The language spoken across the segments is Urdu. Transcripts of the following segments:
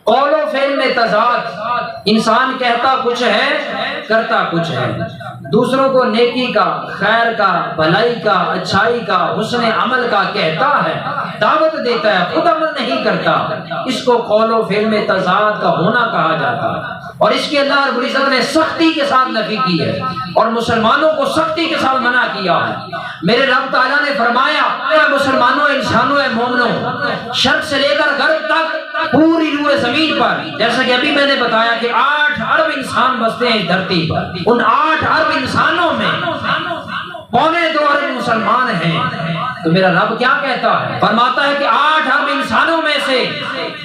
قول و فعل میں تضاد، انسان کہتا کچھ ہے کرتا کچھ ہے، دوسروں کو نیکی کا، خیر کا، بھلائی کا، اچھائی کا، حسن عمل کا کہتا ہے، دعوت دیتا ہے، خود عمل نہیں کرتا، اس کو قول و فعل میں تضاد کا ہونا کہا جاتا ہے، اور اس کی اللہ رب العزت نے سختی کے ساتھ نفی کی ہے اور مسلمانوں کو سختی کے ساتھ منع کیا ہے۔ میرے رب تعالیٰ نے فرمایا اے مسلمانوں، انسانوں، اے مومنوں، شرق سے لے کر غرب تک پوری روئے زمین پر، جیسا کہ ابھی میں نے بتایا کہ 8 ارب انسان بستے ہیں دھرتی پر، ان 8 ارب انسانوں میں 2.25 ارب مسلمان ہیں۔ تو میرا رب کیا کہتا ہے؟ فرماتا ہے کہ 8 ارب انسانوں میں سے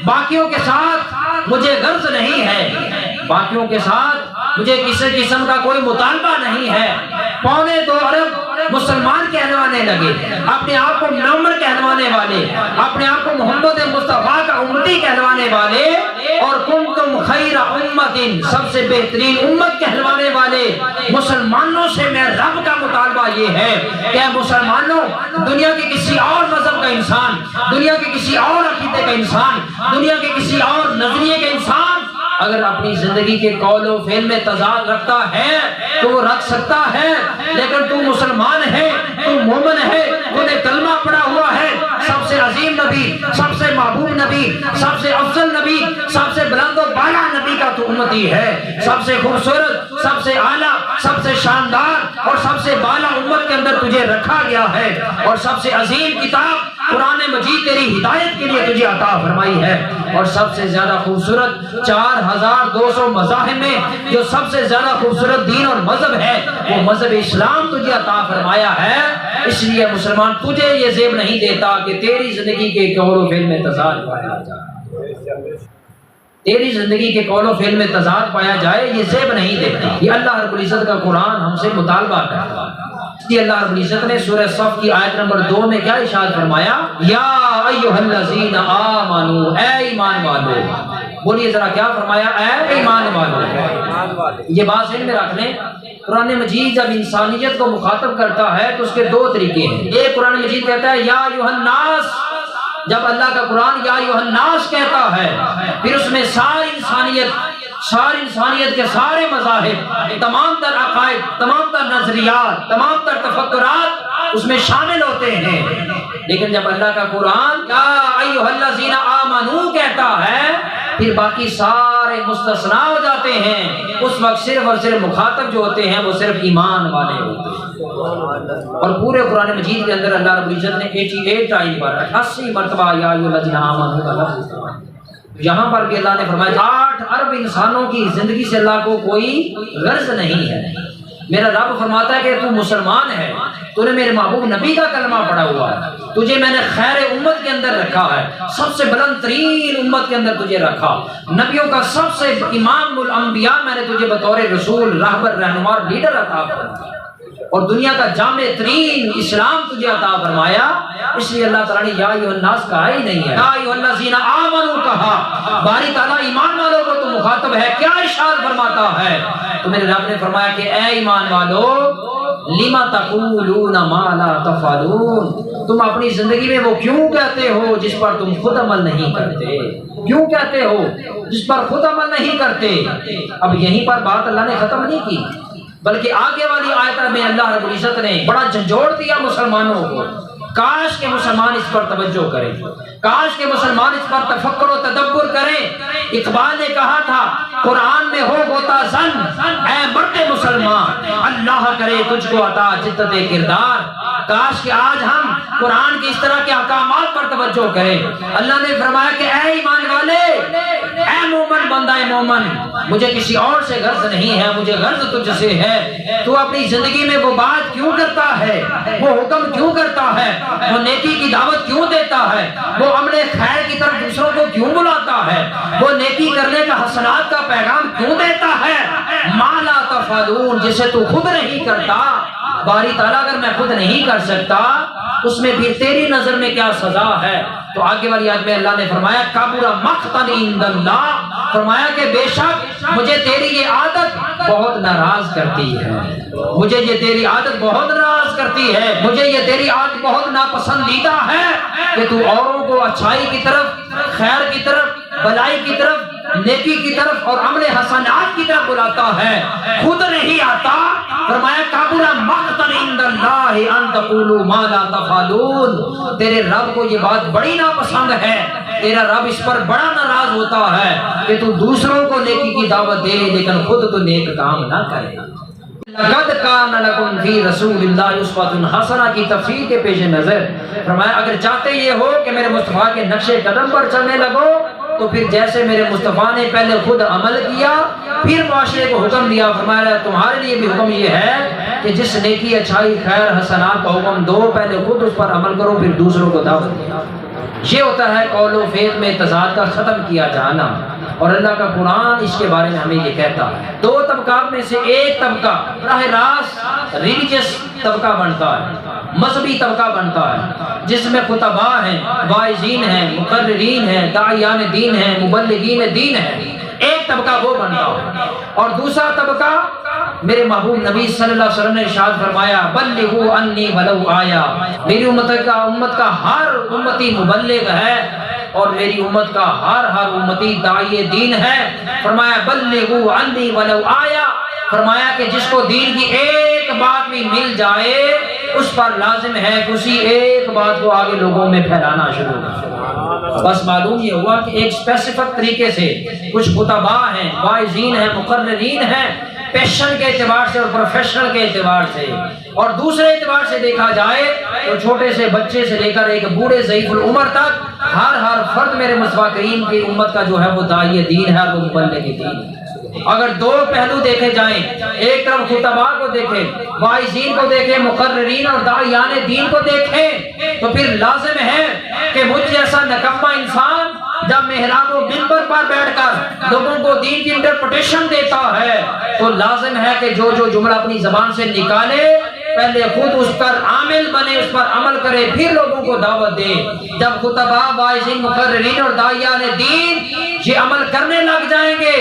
باقیوں کے ساتھ مجھے غرض نہیں ہے، باقیوں کے ساتھ مجھے کسی قسم کا کوئی مطالبہ نہیں ہے۔ 2.25 ارب مسلمان کہلوانے لگے، اپنے آپ کو نمبر کہلوانے والے، اپنے آپ کو محمد مصطفیٰ کا امتی کہلوانے والے، اور کنتم خیر امت، سب سے بہترین امت کہلوانے والے مسلمانوں سے میں رب کا مطالبہ یہ ہے کہ مسلمانوں، دنیا کے کسی اور مذہب کا انسان، دنیا کے کسی اور عقیدے کا انسان، دنیا کے کسی اور نظریے کا انسان اگر اپنی زندگی کے قول و فعل میں تضاد رکھتا ہے تو وہ رکھ سکتا ہے، لیکن تو مسلمان ہے، تو مومن ہے، تو نے کلمہ پڑھا ہوا ہے، سب سے عظیم نبی، سب سے محبوب نبی، سب سے افضل نبی، سب سے بلند و بالا نبی کا تو امتی ہے، سب سے خوبصورت، سب سے اعلیٰ، سب سے شاندار اور سب سے بالا امت کے اندر تجھے رکھا گیا ہے، اور سب سے عظیم کتاب قرآن مجید تیری ہدایت کے لیے تجھے عطا فرمائی ہے، اور سب سے زیادہ خوبصورت 4200 مذاہب میں جو سب سے زیادہ خوبصورت دین اور مذہب ہے وہ مذہب اسلام تجھے عطا فرمایا ہے۔ اس لیے مسلمان تجھے یہ زیب نہیں دیتا کہ تیری زندگی کے قول و فعل میں تضاد پایا جائے، تیری زندگی کے قول و فعل میں تضاد پایا جائے، یہ زیب نہیں دیتا۔ یہ اللہ رب العزت کا قرآن ہم سے مطالبہ کرتا ہے۔ اللہ رب العزت نے سورہ صف کی آیت نمبر 2 میں کیا ارشاد فرمایا؟ یا ایھا الذین آمنو، اے ایمان والو، بولیے ذرا کیا فرمایا؟ اے ایمان والو۔ یہ بات ذہن میں رکھ لیں، قرآن مجید جب انسانیت کو مخاطب کرتا ہے تو اس کے 2 طریقے ہیں۔ ایک قرآن مجید کہتا ہے یا ایھا الناس، جب اللہ کا قرآن یا ایھا الناس کہتا ہے پھر اس میں ساری انسانیت کے سارے مذاہب، تمام تر عقائد، تمام تر نظریات، تمام تر تفکرات اس میں شامل ہوتے ہیں۔ لیکن جب اللہ کا قرآن یا ایھا الذین آمنو کہتا ہے پھر باقی سارے مستثنا ہو جاتے ہیں، اس وقت صرف اور صرف مخاطب جو ہوتے ہیں وہ صرف ایمان والے ہوتے ہیں۔ اور پورے قرآن مجید کے اندر اللہ رب العزت نے 88 ٹائم پر 80 مرتبہ یا ایھا الذین آمنو کا لفظ استعمال کیا۔ یہاں پر بھی اللہ نے فرمایا 8 ارب انسانوں کی زندگی سے اللہ کو کوئی غرض نہیں ہے۔ میرا رب فرماتا ہے کہ تو مسلمان ہے، تو نے میرے محبوب نبی کا کلمہ پڑھا ہوا ہے، تجھے میں نے خیر امت کے اندر رکھا ہے، سب سے بلند ترین امت کے اندر تجھے رکھا، نبیوں کا سب سے امام الانبیاء میں نے تجھے بطور رسول، راہبر، رہنما، لیڈر عطا فرمایا، اور دنیا کا جامع ترین اسلام تجھے عطا فرمایا۔ اس لیے اللہ تعالیٰ نے یا ایھا الناس کہا ہی نہیں ہے، یا ایھا الذین آمنو کہا۔ باری تعالیٰ ایمان والوں کو تو مخاطب ہے، کیا ارشاد فرماتا ہے؟ تو میرے رب نے فرمایا کہ اے ایمان والو لما تقولون ما لا تفعلون، تم اپنی زندگی میں وہ کیوں کہتے ہو جس پر تم خود عمل نہیں کرتے؟ کیوں کہتے ہو جس پر خود عمل نہیں کرتے؟ اب یہیں پر بات اللہ نے ختم نہیں کی، بلکہ آگے والی آیت میں اللہ رب العزت نے بڑا جھنجھوڑ دیا مسلمانوں کو۔ کاش کہ مسلمان اس پر توجہ کریں، کاش کہ مسلمان اس پر تفکر و تدبر کریں۔ اقبال نے کہا تھا قرآن میں ہو غوطہ زن، اے مرد مسلمان، اللہ کرے تجھ کو عطا جدت کردار۔ کاش کہ آج ہم قرآن کی اس طرح کے احکامات پر توجہ کریں۔ اللہ نے فرمایا کہ اے ایمان والے، اے مومن، بندہ مومن، مجھے کسی اور سے غرض نہیں ہے، مجھے غرض تجھ سے ہے۔ تو اپنی زندگی میں وہ بات کیوں کرتا ہے، وہ حکم کیوں کرتا ہے، وہ نیکی کی دعوت کیوں دیتا ہے، وہ عمل خیر کی طرف دوسروں کو کیوں بلاتا ہے، وہ نیکی کرنے کا، حسنات کا پیغام کیوں دیتا ہے؟ ما لا تفعلون، جسے تو خود نہیں کرتا۔ باری تعالیٰ اگر میں خود نہیں کر سکتا اس میں پھر تیری نظر میں کیا سزا ہے؟ تو آگے والی آیت میں اللہ نے فرمایا کبر مقتا عند اللہ، فرمایا کہ بے شک مجھے تیری یہ عادت بہت ناراض کرتی ہے، مجھے یہ تیری عادت بہت ناراض کرتی ہے، مجھے یہ تیری عادت بہت ناپسندیدہ ہے کہ تو اوروں کو اچھائی کی طرف، خیر کی طرف، بھلائی کی طرف نیکی کی طرف اور عمل حسنات کی طرف بلاتا ہے، خود نہیں آتا۔ فرمایا کابر مقتا عند اللہ ان تقولوا ما لا تفعلون، تیرے رب کو یہ بات بڑی ناپسند ہے، تیرا رب اس پر بڑا ناراض ہوتا ہے کہ تو دوسروں کو نیکی کی دعوت دے لیکن خود تو نیک کام نہ کرے۔ لقد کان لکم فی رسول اللہ اسوۃ حسنہ کی تفسیر کے پیش نظر فرمایا اگر چاہتے یہ ہو کہ میرے مصطفیٰ کے نقش قدم پر چلنے لگو تو پھر جیسے میرے مصطفیٰ نے پہلے خود عمل کیا پھر معاشرے کو حکم دیا، فرمایا تمہارے لیے بھی حکم یہ ہے کہ جس نیکی اچھائی خیر حسنات کا حکم دو پہلے خود اس پر عمل کرو پھر دوسروں کو دعوت دیا۔ یہ ہوتا ہے قول و فعل میں تضاد کا ختم کیا جانا، اور اللہ کا قرآن اس کے بارے میں ہمیں یہ کہتا ہے۔ دو طبقات میں سے ایک طبقہ براہ راست ریلیجس طبقہ بنتا ہے، مذہبی طبقہ بنتا ہے، جس میں خطباء ہیں، واعظین ہیں، مقررین ہیں، داعیان دین ہیں، مبلغین دین ہیں، ایک طبقہ وہ بنتا ہے۔ اور دوسرا طبقہ میرے محبوب نبی صلی اللہ علیہ وسلم نے ارشاد فرمایا بلغوا انی ولو آیا، میری امت کا ہر امتی مبلغ ہے اور میری امت کا ہر امتی داعی دین ہے۔ فرمایا بلغوا انی ولو آیا، فرمایا کہ جس کو دین کی ایک بات بھی مل جائے اس پر لازم ہے کہ اسی ایک بات کو آگے لوگوں میں پھیلانا شروع کر۔ بس معلوم یہ ہوا کہ ایک اسپیسیفک طریقے سے کچھ خطباء ہیں، واعظین ہیں، مقررین ہیں، پیشن کے اعتبار سے اور پروفیشنل کے اعتبار سے، اور دوسرے اعتبار سے دیکھا جائے تو چھوٹے سے بچے سے لے کر ایک بوڑھے ضعیف العمر تک ہر فرد میرے مصطفیٰ کریم کی امت کا جو ہے وہ داعی دین ہے، وہ مبلغ دین ہے۔ اگر دو پہلو دیکھے جائیں، ایک طرف خطباء کو دیکھیں، واعظین کو دیکھیں، مقررین اور داعیان دین کو دیکھیں، تو پھر لازم ہے کہ مجھ جیسا نکما انسان جب محراب و منبر پر بیٹھ کر لوگوں کو دین کی انٹرپریٹیشن دیتا ہے تو لازم ہے کہ جو جملہ اپنی زبان سے نکالے پہلے خود اس پر عامل بنے، اس پر عمل کرے، پھر لوگوں کو دعوت دے۔ جب خطباء، واعظین، مقررین اور داعیان دین یہ عمل کرنے لگ جائیں گے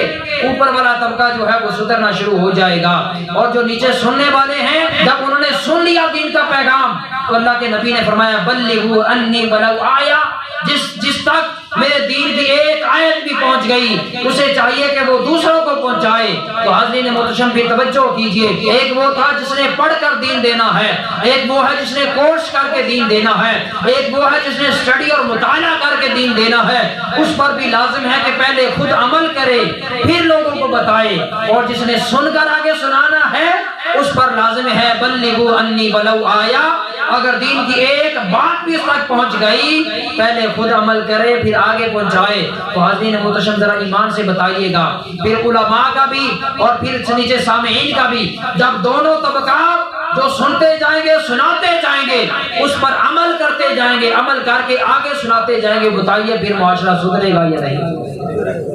اوپر والا طبقہ جو ہے وہ سدھرنا شروع ہو جائے گا، اور جو نیچے سننے والے ہیں جب انہوں نے سن لیا دین کا پیغام تو اللہ کے نبی نے فرمایا بلغوا انی ولو آیا، جس تک میرے دین کی ایک آیت بھی پہنچ گئی اسے چاہیے کہ وہ دوسروں کو پہنچائے۔ تو حاضرین محترم بھی توجہ کیجئے، ایک وہ تھا جس نے پڑھ کر دین دینا ہے، ایک وہ ہے جس نے کورس کر کے دین دینا ہے، ایک وہ ہے جس نے اسٹڈی اور مطالعہ کر کے دین دینا ہے۔ اس پر بھی لازم ہے کہ پہلے خود عمل کرے پھر لوگوں کو بتائے، اور جس نے سن کر آگے سنانا ہے اس پر لازم ہے بلغوا انی ولو آیا، اگر دین کی ایک بات بھی اس تک پہنچ گئی پہلے خود عمل کرے پھر آگے پہنچائے۔ تو حاضرین محترم ذرا ایمان سے بتائیے گا، پھر علماء کا بھی اور پھر نیچے سامعین کا بھی، جب دونوں طبقات جو سنتے جائیں گے سناتے جائیں گے اس پر عمل کرتے جائیں گے، عمل کر کے آگے سناتے جائیں گے، بتائیے پھر معاشرہ سدھرے گا یا نہیں؟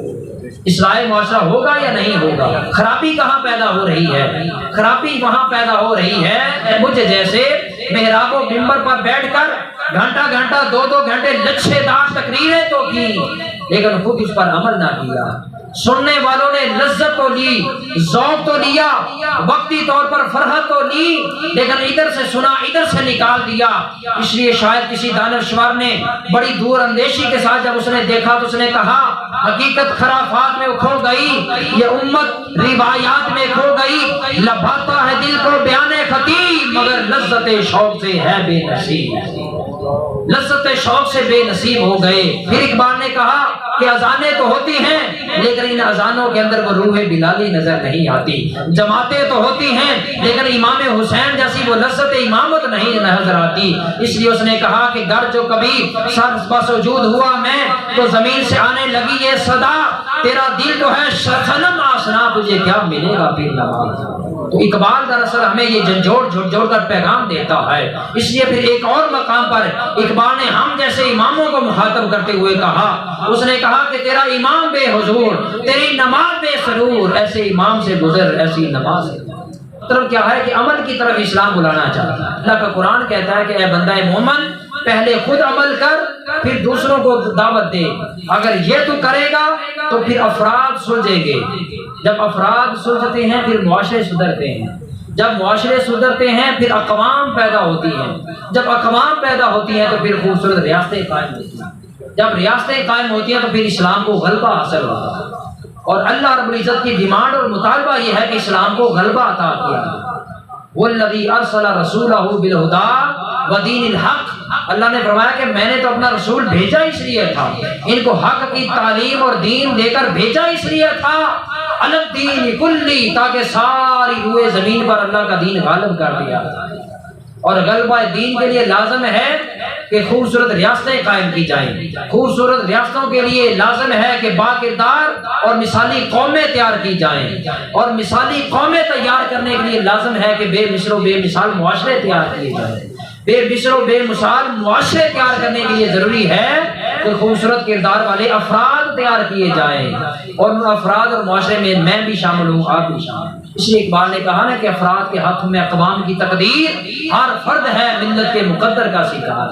اصلاح معاشرہ ہوگا یا نہیں ہوگا؟ خرابی کہاں پیدا ہو رہی ہے؟ خرابی وہاں پیدا ہو رہی ہے مجھ جیسے محراب و منبر پر بیٹھ کر گھنٹہ 2 گھنٹے لچھے دار تقریریں تو کی لیکن خود اس پر عمل نہ کیا۔ سننے والوں نے لذت تو لی، ذوق تو لیا، وقتی طور پر فرحت تو لی، لیکن ادھر سے سنا ادھر سے نکال دیا۔ اس لیے شاید کسی دانشور نے بڑی دور اندیشی کے ساتھ جب اس نے دیکھا تو اس نے کہا حقیقت خرافات میں کھو گئی، یہ امت روایات میں کھو گئی، لبھاتا ہے دل کو بیان خطیب مگر لذت شوق سے ہے بے نصیب، لذت شوق سے بے نصیب ہو گئے۔ پھر اقبال نے کہا کہ اذانیں تو ہوتی ہیں لیکن ان اذانوں کے اندر وہ روح بلالی نظر نہیں آتی، جماعتیں تو ہوتی ہیں لیکن امام حسین جیسی وہ لذت امامت نہیں نظر آتی۔ اس لیے اس نے کہا کہ گر جو کبھی سر بسجود ہوا میں تو زمین سے آنے لگی یہ صدا، تیرا دل تو ہے صنم آسنا تجھے کیا ملے گا پھر نماز۔ تو اقبال دراصل ہمیں یہ جھنجھوڑ کر پیغام دیتا ہے۔ اس لیے پھر ایک اور مقام پر اقبال نے ہم جیسے اماموں کو مخاطب کرتے ہوئے کہا، اس نے کہا کہ تیرا امام بے حضور، تیری نماز بے سرور، ایسے امام سے گزر ایسی نماز۔ مطلب کیا ہے کہ عمل کی طرف اسلام بلانا چاہتا ہے۔ اللہ کا قرآن کہتا ہے کہ اے بندہ مومن پہلے خود عمل کر پھر دوسروں کو دعوت دے، اگر یہ تو کرے گا تو پھر افراد سلجھیں گے، جب افراد سلجھتے ہیں پھر معاشرے سدھرتے ہیں، جب معاشرے سدھرتے ہیں پھر اقوام پیدا ہوتی ہیں، جب اقوام پیدا ہوتی ہیں تو پھر خوبصورت ریاستیں قائم ہوتی ہیں۔ جب ریاستیں قائم ہوتی ہیں تو پھر اسلام کو غلبہ حاصل ہوتا ہے، اور اللہ رب العزت کی ڈیمانڈ اور مطالبہ یہ ہے کہ اسلام کو غلبہ عطا کیا۔ والذی ارسل رسولہ بالہدی ودین الحق، اللہ نے فرمایا کہ میں نے تو اپنا رسول بھیجا اس لیے تھا، ان کو حق کی تعلیم اور دین دے کر بھیجا اس لیے تھا، الدین کلی، تاکہ ساری روئے زمین پر اللہ کا دین غالب کر دیا۔ اور غلبہ دین کے لیے لازم ہے کہ خوبصورت ریاستیں قائم کی جائیں، خوبصورت ریاستوں کے لیے لازم ہے کہ با کردار اور مثالی قومیں تیار کی جائیں، اور مثالی قومیں تیار کرنے کے لیے لازم ہے کہ بے مثل و بے مثال معاشرے تیار کیے جائیں۔ بے مثل و بے مثال معاشرے تیار کرنے کے لیے ضروری ہے کہ خوبصورت کردار والے افراد تیار کیے جائیں، اور ان افراد اور معاشرے میں میں بھی شامل ہوں، آپ بھی شامل ہوں۔ اس لیے اقبال نے کہا نا کہ افراد کے ہاتھ میں اقوام کی تقدیر، ہر فرد ہے ملت کے مقدر کا شکار۔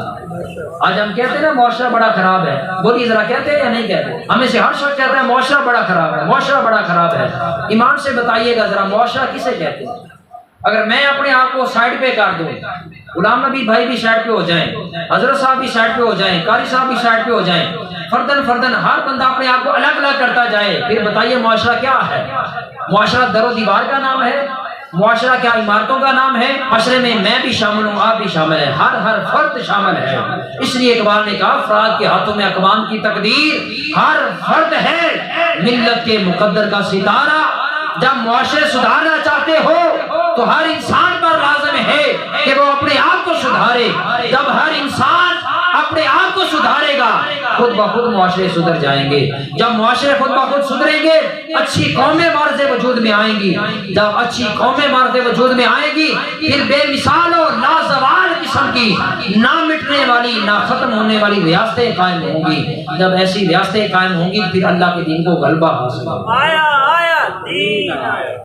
آج ہم کہتے ہیں نا معاشرہ بڑا خراب ہے، بولیے ذرا کہتے ہیں یا نہیں کہتے؟ ہمیں سے ہر شخص کہتا ہے معاشرہ بڑا خراب ہے، معاشرہ بڑا خراب ہے۔ ایمان سے بتائیے گا ذرا معاشرہ کسے کہتے ہیں؟ اگر میں اپنے آپ کو سائڈ پہ کر دوں، غلام نبی بھائی بھی سائڈ پہ ہو جائیں، حضرت صاحب بھی سائڈ پہ ہو جائیں، قاری صاحب بھی سائڈ پہ ہو جائیں، فردن ہر بندہ اپنے آپ کو الگ الگ کرتا جائے، پھر بتائیے معاشرہ کیا ہے؟ معاشرہ در و دیوار کا نام ہے؟ معاشرہ کیا عمارتوں کا نام ہے؟ معاشرے میں میں بھی شامل ہوں، آپ بھی شامل ہیں، ہر فرد شامل ہے۔ اس لیے اقبال نے کہا افراد کے ہاتھوں میں اقوام کی تقدیر، ہر فرد ہے ملت کے مقدر کا ستارہ۔ جب معاشرے سدھارنا چاہتے ہو تو ہر انسان پر لازم ہے کہ وہ اپنے آپ کو سدھارے۔ جب ہر انسان اپنے آپ کو سدھارے گا خود بخود معاشرے سدھر جائیں گے۔ جب معاشرے خود بخود سدھریں گے اچھی قومیں معرض وجود میں آئیں گی۔ جب اچھی قومیں معرض وجود میں آئیں گی پھر بے مثال اور لازوال قسم کی نہ مٹنے والی نہ ختم ہونے والی ریاستیں قائم ہوں گی۔ جب ایسی ریاستیں قائم ہوں گی پھر اللہ کے دین کو غلبہ حاصل ہوگا۔